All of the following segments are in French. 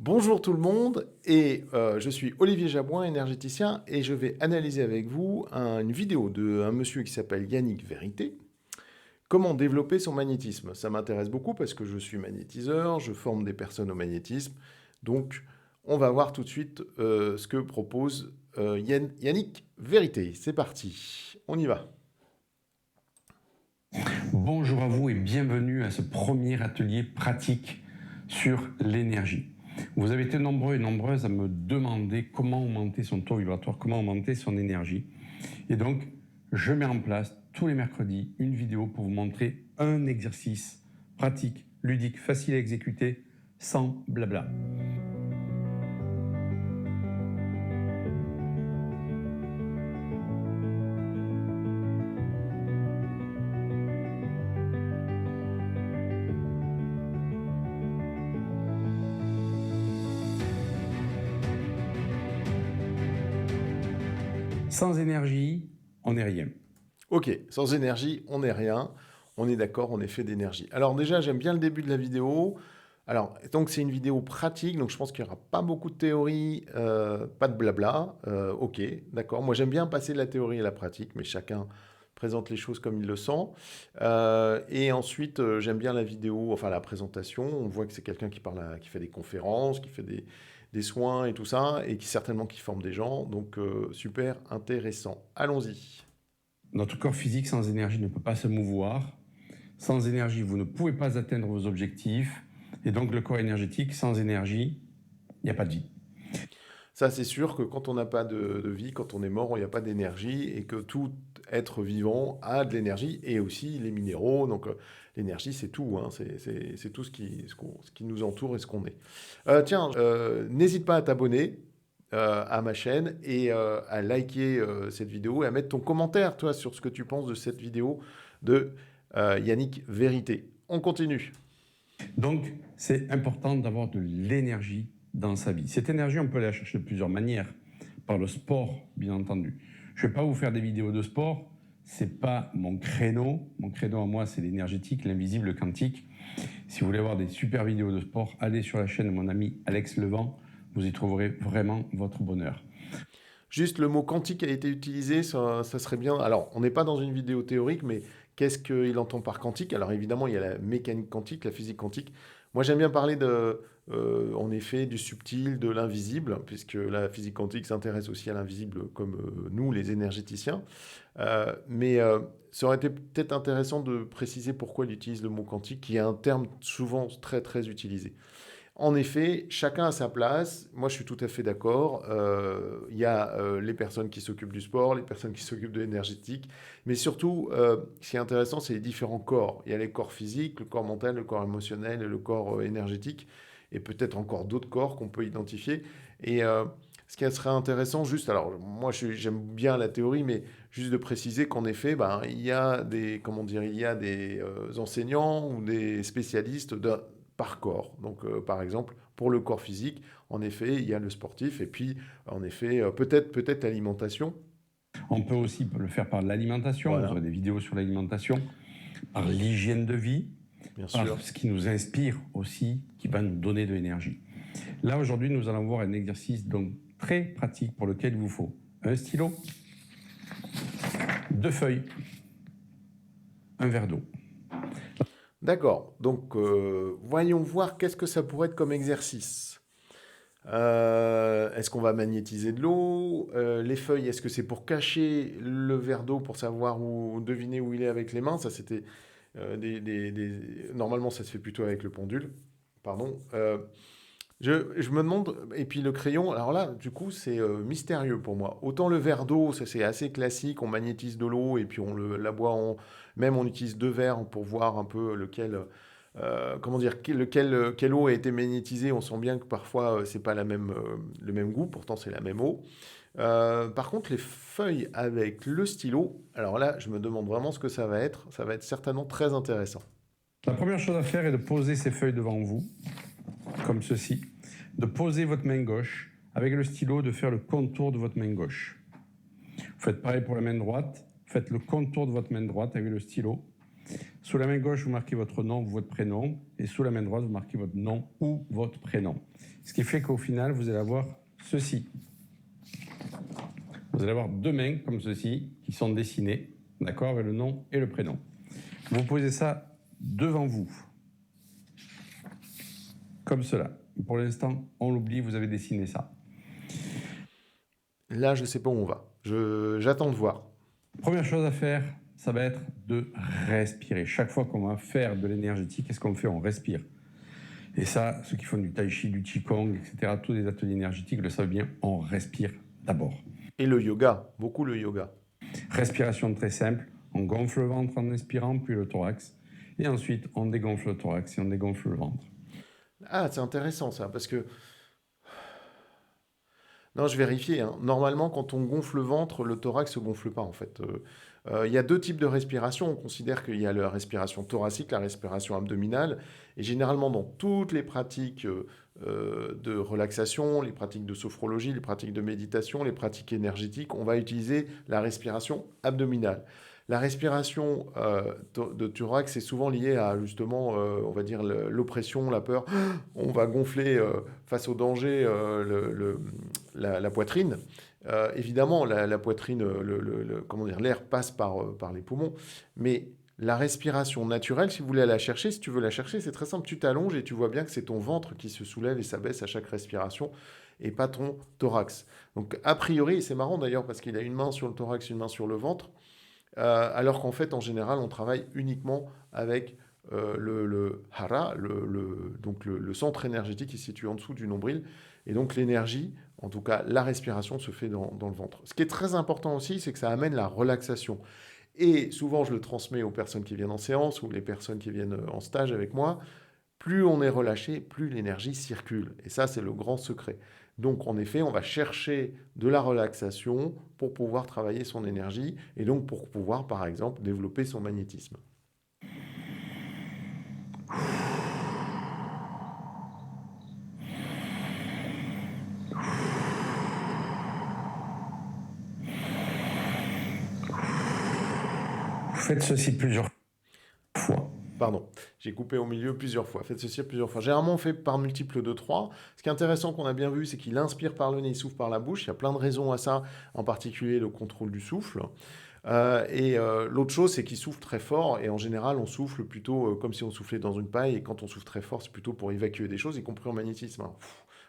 Bonjour tout le monde, je suis Olivier Jabouin, énergéticien, et je vais analyser avec vous une vidéo d'un monsieur qui s'appelle Yannick Vérité. Comment développer son magnétisme? Ça m'intéresse beaucoup parce que je suis magnétiseur, je forme des personnes au magnétisme. Donc, on va voir tout de suite ce que propose Yannick Vérité. C'est parti, on y va. Bonjour à vous et bienvenue à ce premier atelier pratique sur l'énergie. Vous avez été nombreux et nombreuses à me demander comment augmenter son taux vibratoire, comment augmenter son énergie. Et donc, je mets en place tous les mercredis une vidéo pour vous montrer un exercice pratique, ludique, facile à exécuter, sans blabla. Sans énergie, on n'est rien. Ok, sans énergie, on n'est rien. On est d'accord, on est fait d'énergie. Alors déjà, j'aime bien le début de la vidéo. Alors, donc c'est une vidéo pratique, donc je pense qu'il n'y aura pas beaucoup de théorie, pas de blabla. Ok, d'accord. Moi, j'aime bien passer de la théorie à la pratique, mais chacun présente les choses comme il le sent. Et ensuite, j'aime bien la vidéo, enfin la présentation. On voit que c'est quelqu'un qui parle, qui fait des conférences, qui fait des soins et tout ça, et qui certainement qui forme des gens. Donc, super intéressant. Allons-y. Notre corps physique sans énergie ne peut pas se mouvoir. Sans énergie, vous ne pouvez pas atteindre vos objectifs. Et donc, le corps énergétique, sans énergie, il n'y a pas de vie. Ça, c'est sûr que quand on n'a pas de vie, quand on est mort, il n'y a pas d'énergie et que tout être vivant a de l'énergie et aussi les minéraux. Donc, l'énergie, c'est tout, hein, c'est tout ce qui nous entoure et ce qu'on est. Tiens, n'hésite pas à t'abonner à ma chaîne et à liker cette vidéo et à mettre ton commentaire, toi, sur ce que tu penses de cette vidéo de Yannick Vérité. On continue. Donc, c'est important d'avoir de l'énergie dans sa vie. Cette énergie, on peut la chercher de plusieurs manières. Par le sport, bien entendu. Je ne vais pas vous faire des vidéos de sport. Ce n'est pas mon créneau. Mon créneau à moi, c'est l'énergétique, l'invisible, le quantique. Si vous voulez avoir des super vidéos de sport, allez sur la chaîne de mon ami Alex Levent. Vous y trouverez vraiment votre bonheur. Juste le mot quantique a été utilisé, ça serait bien. Alors, on n'est pas dans une vidéo théorique, mais qu'est-ce qu'il entend par quantique? Alors évidemment, il y a la mécanique quantique, la physique quantique. Moi, j'aime bien parler en effet, du subtil, de l'invisible, puisque la physique quantique s'intéresse aussi à l'invisible, comme nous, les énergéticiens. Mais ça aurait été peut-être intéressant de préciser pourquoi il utilise le mot quantique, qui est un terme souvent très très utilisé. En effet, chacun a sa place. Moi, je suis tout à fait d'accord. Il y a les personnes qui s'occupent du sport, les personnes qui s'occupent de l'énergétique. Mais surtout, ce qui est intéressant, c'est les différents corps. Il y a les corps physiques, le corps mental, le corps émotionnel et le corps énergétique. Et peut-être encore d'autres corps qu'on peut identifier. Et ce qui serait intéressant, juste, alors moi j'aime bien la théorie, mais juste de préciser qu'en effet, ben, il y a des, comment dire, il y a des enseignants ou des spécialistes par corps. Donc, par exemple, pour le corps physique, en effet, il y a le sportif, et puis, en effet, peut-être l'alimentation. On peut aussi le faire par l'alimentation. Vous Voilà, aurez des vidéos sur l'alimentation, par l'hygiène de vie, bien sûr. par ce qui nous inspire aussi, qui va nous donner de l'énergie. Là, aujourd'hui, nous allons voir un exercice donc très pratique pour lequel il vous faut un stylo, deux feuilles, un verre d'eau. D'accord. Donc, voyons voir qu'est-ce que ça pourrait être comme exercice. Est-ce qu'on va magnétiser de l'eau? Les feuilles, est-ce que c'est pour cacher le verre d'eau pour savoir où deviner où il est avec les mains? Ça, c'était normalement, ça se fait plutôt avec le pendule. Pardon. Je me demande, et puis le crayon, alors là, du coup, c'est mystérieux pour moi. Autant le verre d'eau, ça c'est assez classique, on magnétise de l'eau et puis la boit, même on utilise deux verres pour voir un peu lequel, comment dire, quelle eau a été magnétisée. On sent bien que parfois c'est pas le même goût, pourtant c'est la même eau. Par contre, les feuilles avec le stylo, alors là, je me demande vraiment ce que ça va être. Ça va être certainement très intéressant. La première chose à faire est de poser ces feuilles devant vous, comme ceci, de poser votre main gauche, avec le stylo, de faire le contour de votre main gauche. Vous faites pareil pour la main droite, faites le contour de votre main droite avec le stylo. Sous la main gauche, vous marquez votre nom ou votre prénom. Et sous la main droite, vous marquez votre nom ou votre prénom. Ce qui fait qu'au final, vous allez avoir ceci. Vous allez avoir 2 mains comme ceci qui sont dessinées, d'accord, avec le nom et le prénom. Vous posez ça devant vous, comme cela. Pour l'instant, on l'oublie, vous avez dessiné ça. Là, je ne sais pas où on va. J'attends de voir. Première chose à faire, ça va être de respirer. Chaque fois qu'on va faire de l'énergétique, qu'est-ce qu'on fait? On respire. Et ça, ceux qui font du tai chi, du qigong, etc., tous les ateliers énergétiques le savent bien, on respire d'abord. Et le yoga, beaucoup le yoga. Respiration très simple, on gonfle le ventre en inspirant, puis le thorax. Et ensuite, on dégonfle le thorax et on dégonfle le ventre. Ah, c'est intéressant ça, parce que... Non, je vérifiais, hein. Normalement, quand on gonfle le ventre, le thorax ne se gonfle pas en fait. Il y a deux types de respiration. On considère qu'il y a la respiration thoracique, la respiration abdominale. Et généralement, dans toutes les pratiques de relaxation, les pratiques de sophrologie, les pratiques de méditation, les pratiques énergétiques, on va utiliser la respiration abdominale. La respiration de thorax est souvent liée à justement, on va dire, l'oppression, la peur. On va gonfler face au danger la poitrine. Évidemment, la poitrine, comment dire, l'air passe par les poumons, mais la respiration naturelle, si vous voulez la chercher, si tu veux la chercher, c'est très simple. Tu t'allonges et tu vois bien que c'est ton ventre qui se soulève et s'abaisse à chaque respiration et pas ton thorax. Donc, a priori, c'est marrant d'ailleurs parce qu'il a une main sur le thorax, une main sur le ventre, alors qu'en fait, en général, on travaille uniquement avec le hara, donc le centre énergétique qui est situé en dessous du nombril. Et donc l'énergie, en tout cas la respiration, se fait dans le ventre. Ce qui est très important aussi, c'est que ça amène la relaxation. Et souvent, je le transmets aux personnes qui viennent en séance ou les personnes qui viennent en stage avec moi. Plus on est relâché, plus l'énergie circule. Et ça, c'est le grand secret. Donc, en effet, on va chercher de la relaxation pour pouvoir travailler son énergie et donc pour pouvoir, par exemple, développer son magnétisme. Vous faites ceci plusieurs fois. Pardon, j'ai coupé au milieu plusieurs fois. Faites ceci plusieurs fois. Généralement, on fait par multiple de 3. Ce qui est intéressant qu'on a bien vu, c'est qu'il inspire par le nez, il souffle par la bouche. Il y a plein de raisons à ça, en particulier le contrôle du souffle. L'autre chose, c'est qu'il souffle très fort. Et en général, on souffle plutôt comme si on soufflait dans une paille. Et quand on souffle très fort, c'est plutôt pour évacuer des choses, y compris en magnétisme, hein.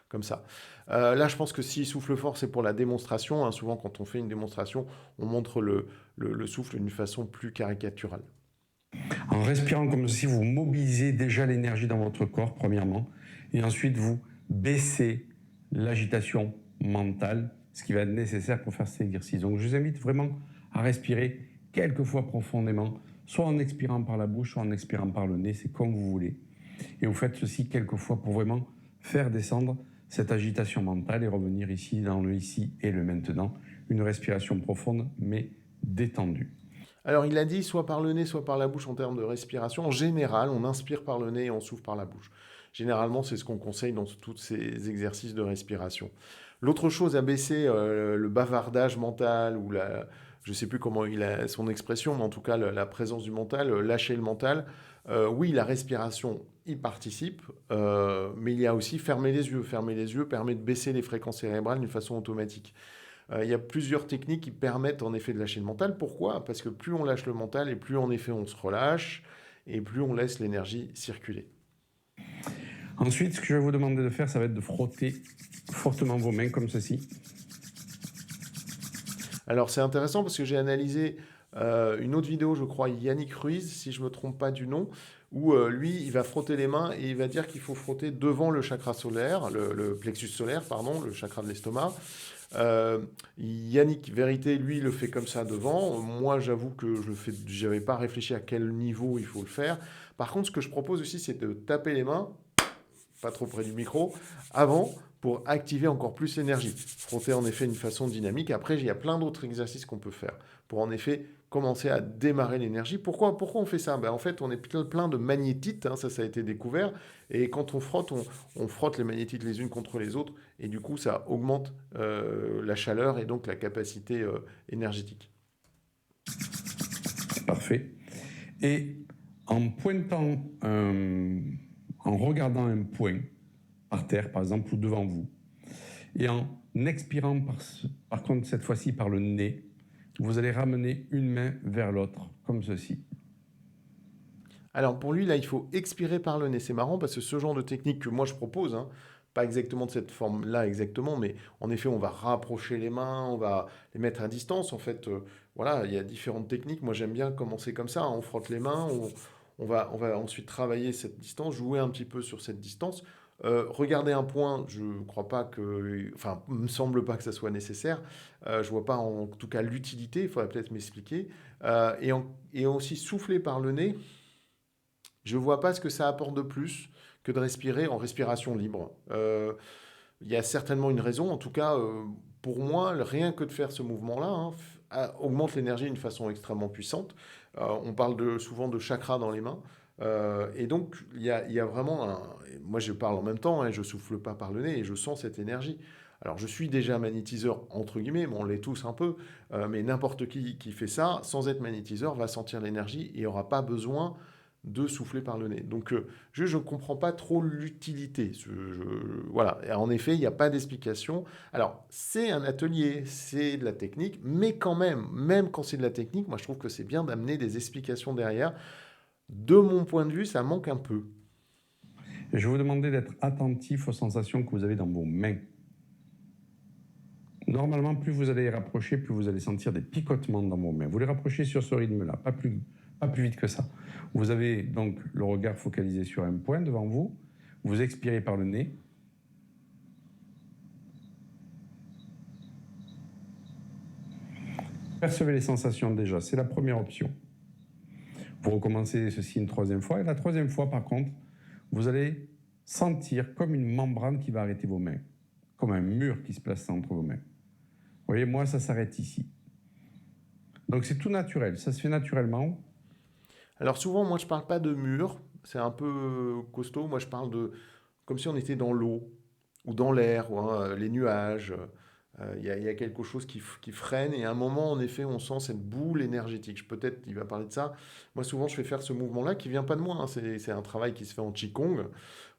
Comme ça. Là, je pense que s'il souffle fort, c'est pour la démonstration, hein. Souvent, quand on fait une démonstration, on montre le souffle d'une façon plus caricaturale. En respirant comme si vous mobilisez déjà l'énergie dans votre corps, premièrement, et ensuite vous baissez l'agitation mentale, ce qui va être nécessaire pour faire cet exercice. Donc je vous invite vraiment à respirer quelques fois profondément, soit en expirant par la bouche, soit en expirant par le nez, c'est comme vous voulez. Et vous faites ceci quelques fois pour vraiment faire descendre cette agitation mentale et revenir ici, dans le ici et le maintenant. Une respiration profonde mais détendue. Alors, il a dit soit par le nez, soit par la bouche en termes de respiration. En général, on inspire par le nez et on souffle par la bouche. Généralement, c'est ce qu'on conseille dans tous ces exercices de respiration. L'autre chose à baisser, le bavardage mental ou je ne sais plus comment il a son expression, mais en tout cas la présence du mental, lâcher le mental. Oui, la respiration y participe, mais il y a aussi fermer les yeux. Fermer les yeux permet de baisser les fréquences cérébrales d'une façon automatique. Il y a plusieurs techniques qui permettent en effet de lâcher le mental. Pourquoi? Parce que plus on lâche le mental et plus en effet on se relâche et plus on laisse l'énergie circuler. Ensuite, ce que je vais vous demander de faire, ça va être de frotter fortement vos mains comme ceci. Alors c'est intéressant parce que j'ai analysé une autre vidéo, je crois, Yannick Ruiz, si je ne me trompe pas du nom, où lui, il va frotter les mains et il va dire qu'il faut frotter devant le chakra solaire, le plexus solaire, pardon, le chakra de l'estomac. Yannick Vérité, lui, le fait comme ça devant. Moi, j'avoue que je n'avais pas réfléchi à quel niveau il faut le faire. Par contre, ce que je propose aussi, c'est de taper les mains, pas trop près du micro, avant pour activer encore plus l'énergie. Frotter en effet une façon dynamique. Après, il y a plein d'autres exercices qu'on peut faire pour en effet commencer à démarrer l'énergie. Pourquoi on fait ça? En fait, on est plein de magnétites, hein, ça a été découvert. Et quand on frotte, on frotte les magnétites les unes contre les autres. Et du coup, ça augmente la chaleur et donc la capacité énergétique. Parfait. Et En pointant, en regardant un point par terre, par exemple, ou devant vous, et en expirant par contre cette fois-ci par le nez, vous allez ramener une main vers l'autre, comme ceci. Alors pour lui, là, il faut expirer par le nez. C'est marrant parce que ce genre de technique que moi je propose, hein, pas exactement de cette forme-là exactement, mais en effet, on va rapprocher les mains, on va les mettre à distance. En fait, voilà, il y a différentes techniques. Moi, j'aime bien commencer comme ça, hein. On frotte les mains, on va ensuite travailler cette distance, jouer un petit peu sur cette distance. Regarder un point, je ne crois pas que, enfin, il me semble pas que ça soit nécessaire. Je vois pas en tout cas l'utilité. Il faudrait peut-être m'expliquer. Et aussi souffler par le nez. Je ne vois pas ce que ça apporte de plus que de respirer en respiration libre. Il y a certainement une raison. En tout cas, pour moi, rien que de faire ce mouvement-là, hein, augmente l'énergie d'une façon extrêmement puissante. On parle souvent de chakras dans les mains. Et donc, il y a vraiment moi, je parle en même temps, hein, je souffle pas par le nez et je sens cette énergie. Alors, je suis déjà magnétiseur, entre guillemets, mais on l'est tous un peu. Mais n'importe qui fait ça, sans être magnétiseur, va sentir l'énergie et n'aura pas besoin de souffler par le nez. Donc, je ne comprends pas trop l'utilité. Voilà. Et en effet, il n'y a pas d'explication. Alors, c'est un atelier, c'est de la technique, mais quand même quand c'est de la technique, moi je trouve que c'est bien d'amener des explications derrière. De mon point de vue, ça manque un peu. Et je vais vous demander d'être attentif aux sensations que vous avez dans vos mains. Normalement, plus vous allez les rapprocher, plus vous allez sentir des picotements dans vos mains. Vous les rapprochez sur ce rythme-là, pas plus vite que ça. Vous avez donc le regard focalisé sur un point devant vous. Vous expirez par le nez. Percevez les sensations déjà, c'est la première option. Vous recommencez ceci une troisième fois. Et la troisième fois, par contre, vous allez sentir comme une membrane qui va arrêter vos mains, comme un mur qui se place entre vos mains. Vous voyez, moi, ça s'arrête ici. Donc c'est tout naturel, ça se fait naturellement. Alors souvent, moi je parle pas de mur, c'est un peu costaud. Moi je parle de comme si on était dans l'eau ou dans l'air, ou, hein, les nuages. Il y a quelque chose qui freine et à un moment, en effet, on sent cette boule énergétique. Peut-être il va parler de ça. Moi, souvent, je fais faire ce mouvement-là qui vient pas de moi, hein. C'est un travail qui se fait en Qigong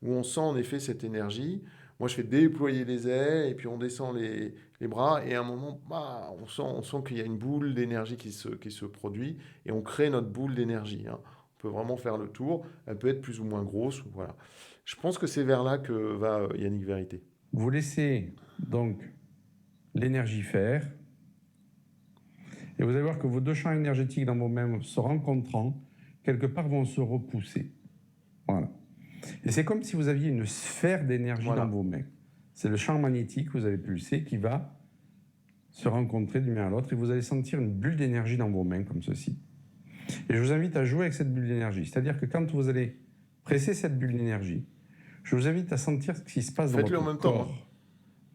où on sent en effet cette énergie. Moi, je fais déployer les ailes et puis on descend les bras et à un moment, bah, on sent qu'il y a une boule d'énergie qui se produit et on crée notre boule d'énergie, hein. On peut vraiment faire le tour. Elle peut être plus ou moins grosse. Voilà. Je pense que c'est vers là que va Yannick Vérité. Vous laissez donc l'énergie faire et vous allez voir que vos deux champs énergétiques dans vos mains se rencontrant, quelque part vont se repousser. Voilà. Et c'est comme si vous aviez une sphère d'énergie Voilà. dans vos mains. C'est le champ magnétique que vous avez pulsé qui va se rencontrer d'une main à l'autre et vous allez sentir une bulle d'énergie dans vos mains comme ceci. Et je vous invite à jouer avec cette bulle d'énergie. C'est-à-dire que quand vous allez presser cette bulle d'énergie, je vous invite à sentir ce qui se passe dans Faites-le en votre même temps, corps, hein.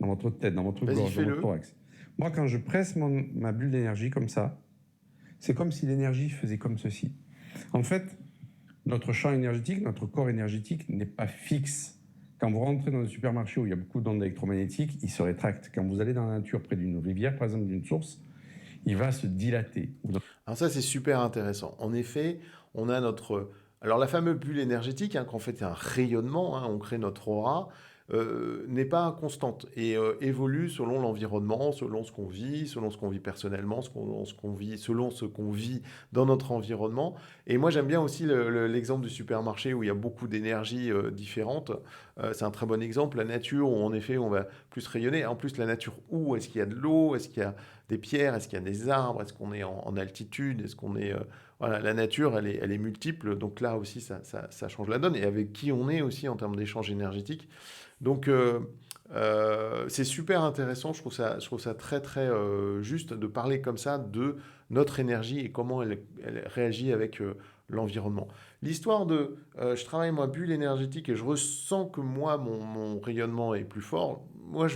dans votre tête, dans votre Vas-y, gorge, dans votre fais-le. thorax. Moi, quand je presse ma bulle d'énergie comme ça, c'est comme si l'énergie faisait comme ceci. En fait, notre champ énergétique, notre corps énergétique n'est pas fixe. Quand vous rentrez dans un supermarché où il y a beaucoup d'ondes électromagnétiques, il se rétracte. Quand vous allez dans la nature, près d'une rivière, par exemple, d'une source, il va se dilater. Alors ça, c'est super intéressant. En effet, on a notre... Alors la fameuse bulle énergétique, hein, qu'en fait, c'est un rayonnement, hein, on crée notre aura, n'est pas constante et évolue selon l'environnement, selon ce qu'on vit, selon ce qu'on vit personnellement, selon ce qu'on vit dans notre environnement. Et moi, j'aime bien aussi l'exemple du supermarché où il y a beaucoup d'énergies différentes. C'est un très bon exemple. La nature, où en effet, on va plus rayonner. En plus, la nature, où est-ce qu'il y a de l'eau? Est-ce qu'il y a des pierres? Est-ce qu'il y a des arbres? Est-ce qu'on est en altitude? Est-ce qu'on est... voilà, la nature, elle est multiple. Donc là aussi, ça change la donne. Et avec qui on est aussi en termes d'échange énergétique. Donc, c'est super intéressant. Je trouve ça très, très juste de parler comme ça de notre énergie et comment elle réagit avec l'environnement. L'histoire de je travaille ma bulle énergétique et je ressens que moi, mon rayonnement est plus fort. Moi,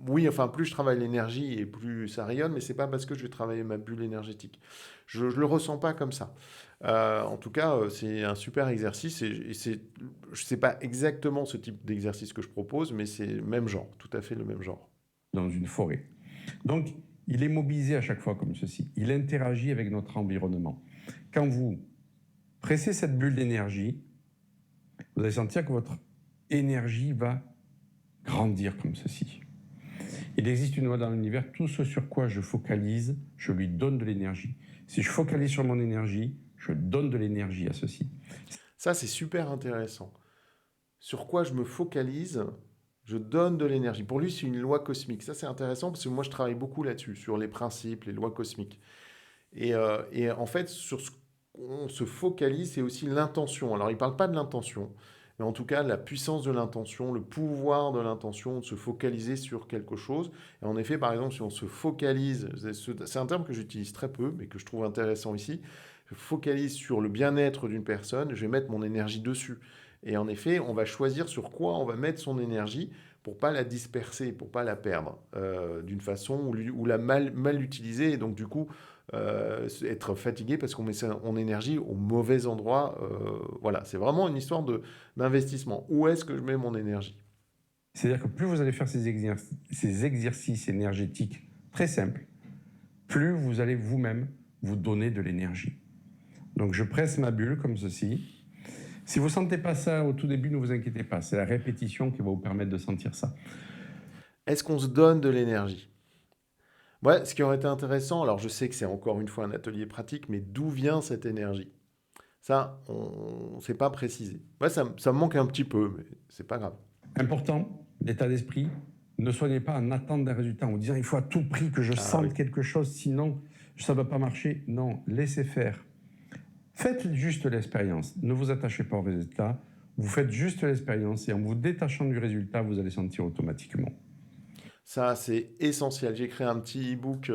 oui, enfin, plus je travaille l'énergie et plus ça rayonne, mais c'est pas parce que je vais travailler ma bulle énergétique. Je ne le ressens pas comme ça. En tout cas, c'est un super exercice je sais pas exactement ce type d'exercice que je propose, mais c'est le même genre, tout à fait le même genre. Dans une forêt. Donc, il est mobilisé à chaque fois comme ceci. Il interagit avec notre environnement. Quand vous pressez cette bulle d'énergie, vous allez sentir que votre énergie va grandir comme ceci. Il existe une loi dans l'univers, tout ce sur quoi je focalise, je lui donne de l'énergie. Si je focalise sur mon énergie, je donne de l'énergie à ceci. Ça, c'est super intéressant. Sur quoi je me focalise, je donne de l'énergie. Pour lui, c'est une loi cosmique. Ça, c'est intéressant parce que moi, je travaille beaucoup là-dessus, sur les principes, les lois cosmiques. Et en fait, sur ce qu'on se focalise, c'est aussi l'intention. Alors, il ne parle pas de l'intention, mais en tout cas, la puissance de l'intention, le pouvoir de l'intention, de se focaliser sur quelque chose. Et en effet, par exemple, si on se focalise, c'est un terme que j'utilise très peu, mais que je trouve intéressant ici, je focalise sur le bien-être d'une personne, je vais mettre mon énergie dessus. Et en effet, on va choisir sur quoi on va mettre son énergie pour pas la disperser, pour pas la perdre d'une façon ou la mal utiliser. Et donc, du coup, être fatigué parce qu'on met son énergie au mauvais endroit. Voilà, c'est vraiment une histoire d'investissement. Où est-ce que je mets mon énergie? C'est-à-dire que plus vous allez faire ces exercices énergétiques très simples, plus vous allez vous-même vous donner de l'énergie. Donc je presse ma bulle comme ceci. Si vous ne sentez pas ça au tout début, ne vous inquiétez pas. C'est la répétition qui va vous permettre de sentir ça. Est-ce qu'on se donne de l'énergie? Ouais, ce qui aurait été intéressant, alors je sais que c'est encore une fois un atelier pratique, mais d'où vient cette énergie? Ça, on ne sait pas préciser. Ouais, ça me manque un petit peu, mais c'est pas grave. Important, l'état d'esprit. Ne soyez pas en attente d'un résultat en vous disant il faut à tout prix que je sente quelque chose, sinon ça ne va pas marcher. Non, laissez faire. Faites juste l'expérience. Ne vous attachez pas au résultat. Vous faites juste l'expérience et en vous détachant du résultat, vous allez sentir automatiquement. Ça, c'est essentiel. J'ai créé un petit e-book,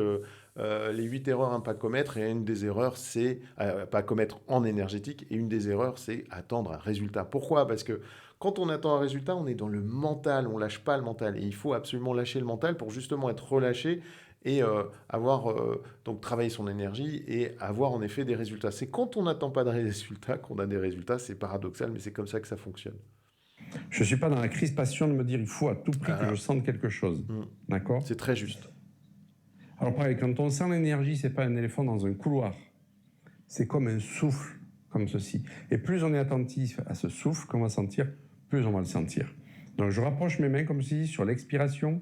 les 8 erreurs à ne pas commettre. Et une des erreurs, c'est pas commettre en énergétique. Et une des erreurs, c'est attendre un résultat. Pourquoi? Parce que quand on attend un résultat, on est dans le mental. On lâche pas le mental. Et il faut absolument lâcher le mental pour justement être relâché et avoir donc travailler son énergie et avoir en effet des résultats. C'est quand on n'attend pas de résultats qu'on a des résultats. C'est paradoxal, mais c'est comme ça que ça fonctionne. Je ne suis pas dans la crispation de me dire il faut à tout prix que je sente quelque chose. D'accord? C'est très juste. Alors pareil, quand on sent l'énergie, ce n'est pas un éléphant dans un couloir. C'est comme un souffle, comme ceci. Et plus on est attentif à ce souffle qu'on va sentir, plus on va le sentir. Donc je rapproche mes mains comme si sur l'expiration.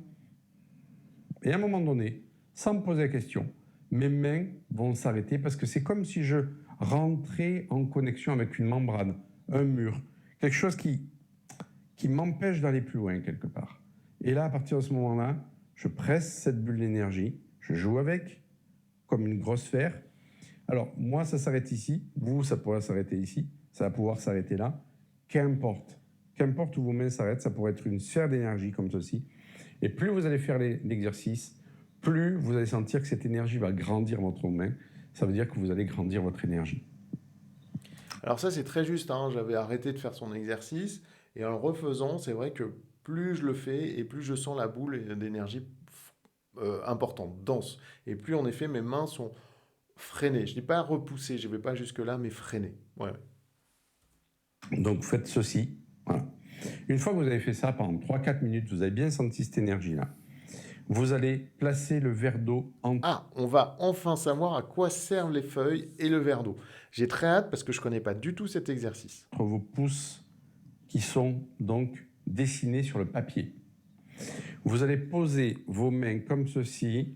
Et à un moment donné, sans me poser la question, mes mains vont s'arrêter parce que c'est comme si je rentrais en connexion avec une membrane, un mur, quelque chose qui m'empêche d'aller plus loin quelque part. Et là, à partir de ce moment-là, je presse cette bulle d'énergie, je joue avec, comme une grosse sphère. Alors, moi, ça s'arrête ici, vous, ça pourrait s'arrêter ici, ça va pouvoir s'arrêter là. Qu'importe. Qu'importe où vos mains s'arrêtent, ça pourrait être une sphère d'énergie comme ceci. Et plus vous allez faire l'exercice, plus vous allez sentir que cette énergie va grandir votre main. Ça veut dire que vous allez grandir votre énergie. Alors ça, c'est très juste, hein. J'avais arrêté de faire son exercice et en le refaisant, c'est vrai que plus je le fais et plus je sens la boule d'énergie importante, dense. Et plus en effet, mes mains sont freinées. Je ne dis pas repoussées, je ne vais pas jusque-là, mais freinées. Ouais. Donc faites ceci. Voilà. Une fois que vous avez fait ça pendant 3-4 minutes, vous avez bien senti cette énergie-là. Vous allez placer le verre d'eau entre... Ah, on va enfin savoir à quoi servent les feuilles et le verre d'eau. J'ai très hâte parce que je ne connais pas du tout cet exercice. vos pouces qui sont donc dessinés sur le papier. Vous allez poser vos mains comme ceci,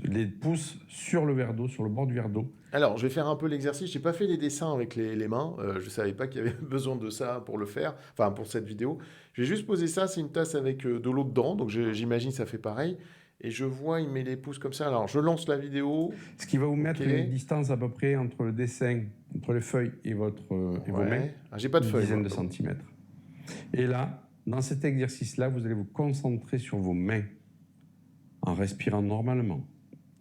les pouces sur le verre d'eau, sur le bord du verre d'eau. Alors, je vais faire un peu l'exercice. J'ai pas fait les dessins avec les mains. Je savais pas qu'il y avait besoin de ça pour le faire, enfin pour cette vidéo. Je vais juste poser ça. C'est une tasse avec de l'eau dedans, donc j'imagine ça fait pareil. Et je vois, il met les pouces comme ça. Alors, je lance la vidéo. Ce qui va vous mettre Ok. une distance à peu près entre le dessin, entre les feuilles et, vos mains, Ah, j'ai pas de une feuilles. dizaine moi. de centimètres. Et là, dans cet exercice-là, vous allez vous concentrer sur vos mains en respirant normalement.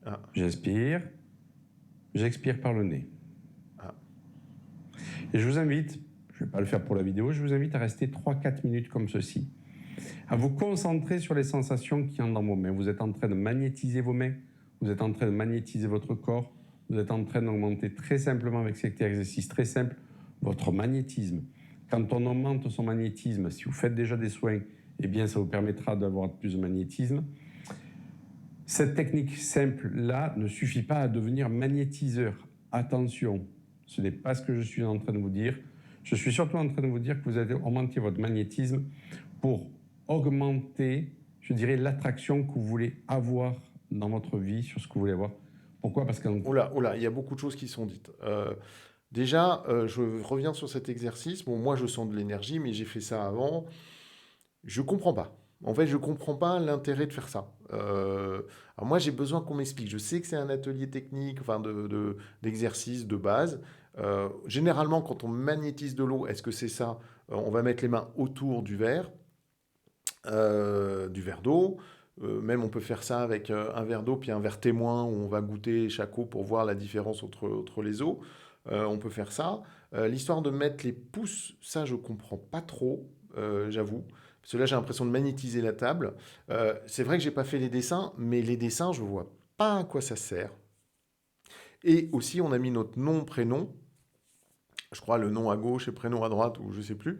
Ah. J'inspire, j'expire par le nez. Ah. Et je vous invite, je ne vais pas le faire pour la vidéo, je vous invite à rester 3-4 minutes comme ceci, à vous concentrer sur les sensations qui ont dans vos mains. Vous êtes en train de magnétiser vos mains, vous êtes en train de magnétiser votre corps, vous êtes en train d'augmenter très simplement avec cet exercice très simple votre magnétisme. Quand on augmente son magnétisme, si vous faites déjà des soins, eh bien ça vous permettra d'avoir plus de magnétisme. Cette technique simple-là ne suffit pas à devenir magnétiseur. Attention, Ce n'est pas ce que je suis en train de vous dire. Je suis surtout en train de vous dire que vous allez augmenter votre magnétisme pour augmenter, je dirais, l'attraction que vous voulez avoir dans votre vie sur ce que vous voulez avoir. Pourquoi? Parce qu'en Oh là, oh là, il y a beaucoup de choses qui sont dites. Déjà, je reviens sur cet exercice. Bon, moi, je sens de l'énergie, mais j'ai fait ça avant. Je comprends pas. En fait, je comprends pas l'intérêt de faire ça. Alors moi, j'ai besoin qu'on m'explique. Je sais que c'est un atelier technique, enfin d'exercice de base. Généralement, quand on magnétise de l'eau, est-ce que c'est ça? On va mettre les mains autour du verre d'eau. Même on peut faire ça avec un verre d'eau puis un verre témoin où on va goûter chaque eau pour voir la différence entre les eaux. On peut faire ça. L'histoire de mettre les pouces, ça je comprends pas trop, j'avoue. Parce que là j'ai l'impression de magnétiser la table. C'est vrai que j'ai pas fait les dessins, mais les dessins je vois pas à quoi ça sert. Et aussi on a mis notre nom, prénom, je crois le nom à gauche et prénom à droite ou je sais plus.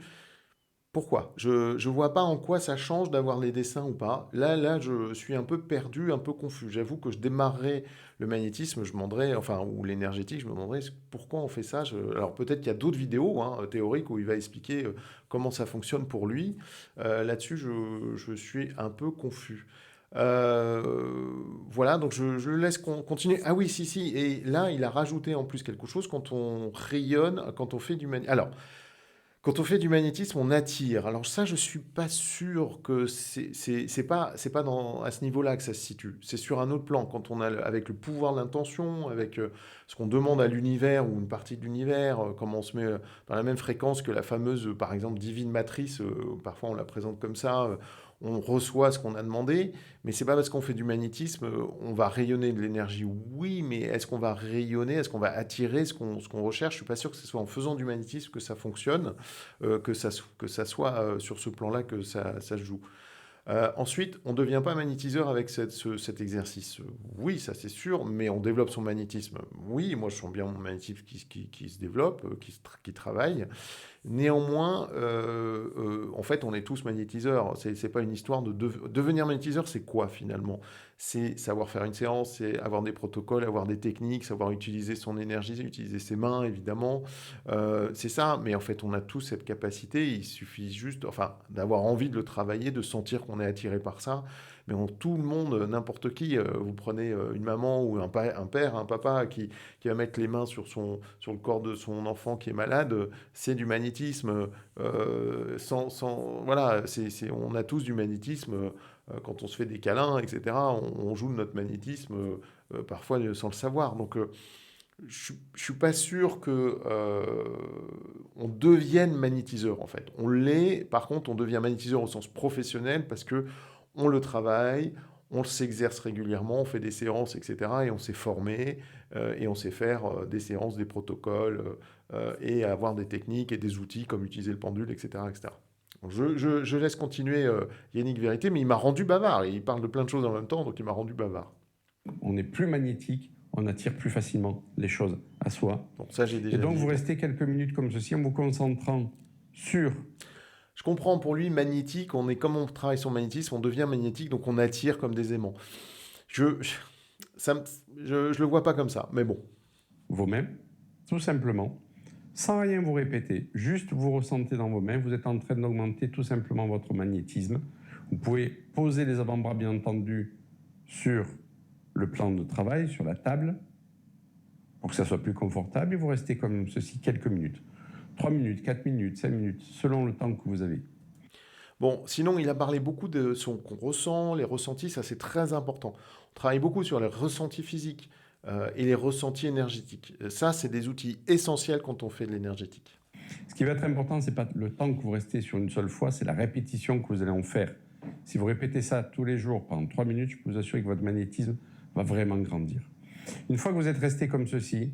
Pourquoi? Je vois pas en quoi ça change d'avoir les dessins ou pas. Là, je suis un peu perdu, un peu confus. J'avoue que je démarrerais le magnétisme, je me demanderais, enfin, ou l'énergétique, je me demanderais pourquoi on fait ça. Alors peut-être qu'il y a d'autres vidéos hein, théoriques où il va expliquer comment ça fonctionne pour lui. Là-dessus, je suis un peu confus. Voilà, donc je le laisse continuer. Ah oui, si, si. Et là, il a rajouté en plus quelque chose quand on rayonne, quand on fait du magnétisme. Alors, quand on fait du magnétisme, on attire. Alors ça, je suis pas sûr que c'est pas à ce niveau-là que ça se situe. C'est sur un autre plan. Quand on a avec le pouvoir de l'intention, avec ce qu'on demande à l'univers ou une partie de l'univers, comment on se met dans la même fréquence que la fameuse, par exemple, divine matrice. Parfois, on la présente comme ça. On reçoit ce qu'on a demandé, mais c'est pas parce qu'on fait du magnétisme, on va rayonner de l'énergie. Oui, mais est-ce qu'on va rayonner, est-ce qu'on va attirer ce qu'on recherche? Je suis pas sûr que ce soit en faisant du magnétisme que ça fonctionne que ça soit sur ce plan-là que ça se joue. Ensuite, on ne devient pas magnétiseur avec cet exercice. Oui, ça c'est sûr, mais on développe son magnétisme. Oui, moi je sens bien mon magnétisme qui se développe, qui travaille. Néanmoins, en fait, on est tous magnétiseurs. C'est pas une histoire devenir magnétiseur, c'est quoi finalement? C'est savoir faire une séance, c'est avoir des protocoles, avoir des techniques, savoir utiliser son énergie, utiliser ses mains, évidemment. C'est ça, mais en fait, on a tous cette capacité. Il suffit juste, enfin, d'avoir envie de le travailler, de sentir qu'on est attiré par ça. Mais tout le monde, n'importe qui, vous prenez une maman ou un père, un papa qui va mettre les mains sur le corps de son enfant qui est malade, c'est du magnétisme. Voilà, on a tous du magnétisme quand on se fait des câlins, etc. On joue de notre magnétisme parfois sans le savoir. Donc, je ne suis pas sûr que on devienne magnétiseur en fait. On l'est, par contre, on devient magnétiseur au sens professionnel parce que on le travaille, on s'exerce régulièrement, on fait des séances, etc. Et on s'est formé et on sait faire des séances, des protocoles et avoir des techniques et des outils comme utiliser le pendule, etc. etc. Donc, je laisse continuer Yannick Vérité, mais il m'a rendu bavard. Et il parle de plein de choses en même temps, donc il m'a rendu bavard. on est plus magnétique, on attire plus facilement les choses à soi. Bon, ça j'ai déjà Et donc dit. vous restez quelques minutes comme ceci en vous concentrant sur... Je comprends pour lui, magnétique, comme on travaille son magnétisme, on devient magnétique, donc on attire comme des aimants. Je, ça, je le vois pas comme ça, mais bon. vos mains, tout simplement, sans rien vous répéter, juste vous ressentez dans vos mains, vous êtes en train d'augmenter tout simplement votre magnétisme. Vous pouvez poser les avant-bras, bien entendu, sur le plan de travail, sur la table, pour que ça soit plus confortable, et vous restez comme ceci quelques minutes. 3 minutes, 4 minutes, 5 minutes, selon le temps que vous avez. Bon, sinon, il a parlé beaucoup de ce qu'on ressent, les ressentis, ça c'est très important. On travaille beaucoup sur les ressentis physiques et les ressentis énergétiques. Ça, c'est des outils essentiels quand on fait de l'énergétique. Ce qui va être important, ce n'est pas le temps que vous restez sur une seule fois, c'est la répétition que vous allez en faire. Si vous répétez ça tous les jours pendant 3 minutes, je peux vous assurer que votre magnétisme va vraiment grandir. Une fois que vous êtes resté comme ceci,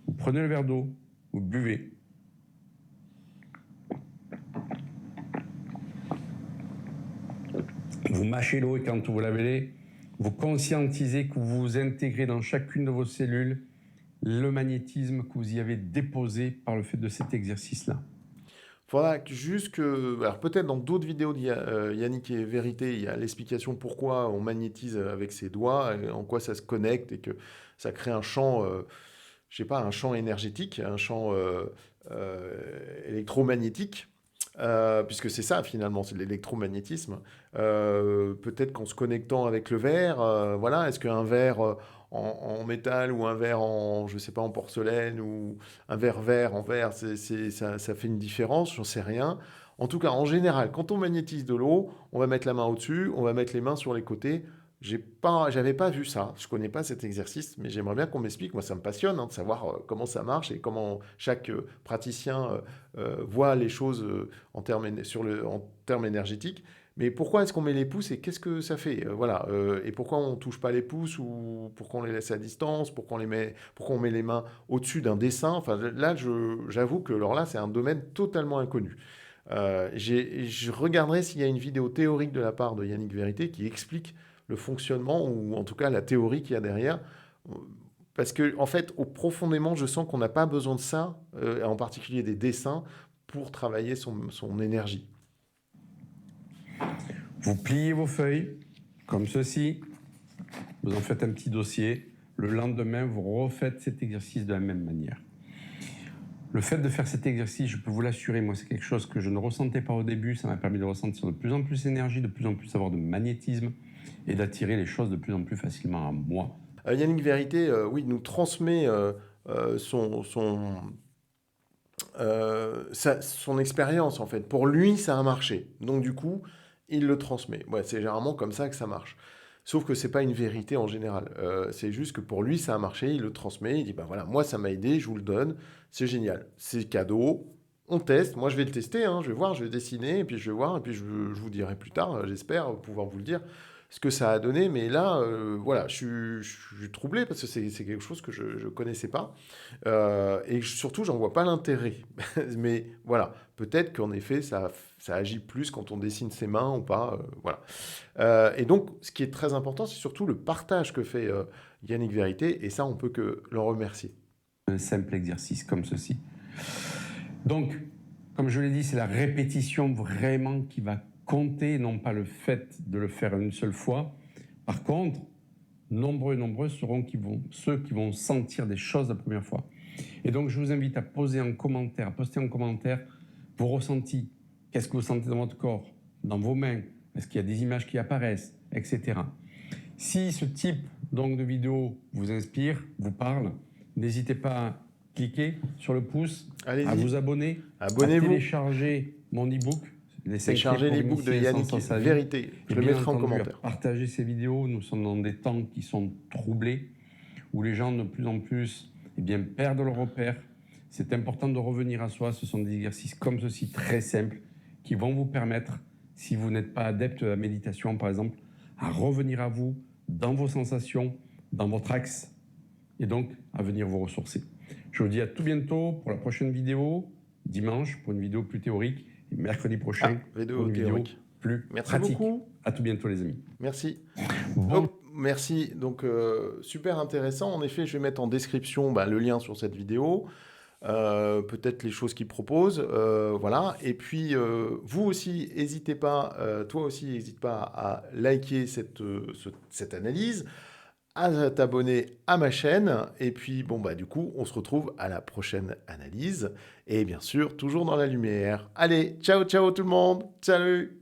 vous prenez le verre d'eau, vous buvez. Vous mâchez l'eau et quand vous l'avez, vous conscientisez que vous intégrez dans chacune de vos cellules le magnétisme que vous y avez déposé par le fait de cet exercice-là. Faudra juste que, alors peut-être dans d'autres vidéos de Yannick et Vérité, il y a l'explication pourquoi on magnétise avec ses doigts, et en quoi ça se connecte et que ça crée un champ. je sais pas, un champ énergétique, un champ électromagnétique, puisque c'est ça finalement, c'est de l'électromagnétisme. Peut-être qu'en se connectant avec le verre, voilà, est-ce qu'un verre en métal ou un verre en, je sais pas, en porcelaine ou un verre vert en verre, ça fait une différence, j'en sais rien. En tout cas, en général, quand on magnétise de l'eau, on va mettre la main au-dessus, on va mettre les mains sur les côtés. J'avais pas vu ça, je connais pas cet exercice, mais j'aimerais bien qu'on m'explique. Moi, ça me passionne de savoir comment ça marche et comment chaque praticien voit les choses en termes énergétiques. Mais pourquoi est-ce qu'on met les pouces et qu'est-ce que ça fait? Voilà. Et pourquoi on touche pas les pouces ou pourquoi on les laisse à distance? Pourquoi on met les mains au-dessus d'un dessin? Enfin, là, j'avoue que alors là, c'est un domaine totalement inconnu. Je regarderai s'il y a une vidéo théorique de la part de Yannick Vérité qui explique le fonctionnement ou en tout cas la théorie qu'il y a derrière. Parce que, en fait, profondément, je sens qu'on n'a pas besoin de ça, en particulier des dessins, pour travailler son énergie. Vous pliez vos feuilles, comme ceci, vous en faites un petit dossier. Le lendemain, vous refaites cet exercice de la même manière. Le fait de faire cet exercice, je peux vous l'assurer, moi, c'est quelque chose que je ne ressentais pas au début. Ça m'a permis de ressentir de plus en plus d'énergie, de plus en plus avoir de magnétisme et d'attirer les choses de plus en plus facilement à moi. Yannick Vérité, oui, nous transmet son expérience, en fait. Pour lui, ça a marché. Donc, du coup, il le transmet. Ouais, c'est généralement comme ça que ça marche. Sauf que c'est pas une vérité en général. C'est juste que pour lui, ça a marché, il le transmet, il dit, bah voilà, moi, ça m'a aidé, je vous le donne, c'est génial. C'est cadeau, on teste, moi, je vais le tester, hein, je vais voir, je vais dessiner, et puis je vais voir, et puis je vous dirai plus tard, j'espère pouvoir vous le dire, ce que ça a donné. Mais là, voilà, je suis troublé parce que c'est quelque chose que je ne connaissais pas. Surtout, j'en vois pas l'intérêt. Mais voilà, peut-être qu'en effet, ça agit plus quand on dessine ses mains ou pas. Voilà. Et donc, ce qui est très important, c'est surtout le partage que fait Yannick Vérité. Et ça, on peut que le remercier. Un simple exercice comme ceci. Donc, comme je l'ai dit, c'est la répétition vraiment qui va compter, non pas le fait de le faire une seule fois. Par contre, nombreux seront ceux qui vont sentir des choses la première fois. Et donc, je vous invite à poster en commentaire vos ressentis. Qu'est-ce que vous sentez dans votre corps, dans vos mains? Est-ce qu'il y a des images qui apparaissent, etc. Si ce type donc, de vidéo vous inspire, vous parle, n'hésitez pas à cliquer sur le pouce, Allez-y. à vous abonner, Abonnez-vous. à télécharger mon e-book. Téléchargez l'e-book de Yannick Vérité. Je le mettrai en commentaire. Partagez ces vidéos. Nous sommes dans des temps qui sont troublés, où les gens de plus en plus perdent leurs repères. C'est important de revenir à soi. Ce sont des exercices comme ceci, très simples, qui vont vous permettre, si vous n'êtes pas adepte de la méditation, par exemple, à revenir à vous, dans vos sensations, dans votre axe, et donc à venir vous ressourcer. Je vous dis à tout bientôt pour la prochaine vidéo, dimanche pour une vidéo plus théorique, et mercredi prochain pour une vidéo plus pratique. Beaucoup. À tout bientôt les amis. Merci. Bon. Merci. Donc, super intéressant. En effet, je vais mettre en description le lien sur cette vidéo. Peut-être les choses qu'il propose. Voilà. Et puis, vous aussi, n'hésitez pas, toi aussi, n'hésite pas à liker cette analyse, à t'abonner à ma chaîne. Et puis, du coup, on se retrouve à la prochaine analyse. Et bien sûr, toujours dans la lumière. Allez, ciao, ciao tout le monde. Salut!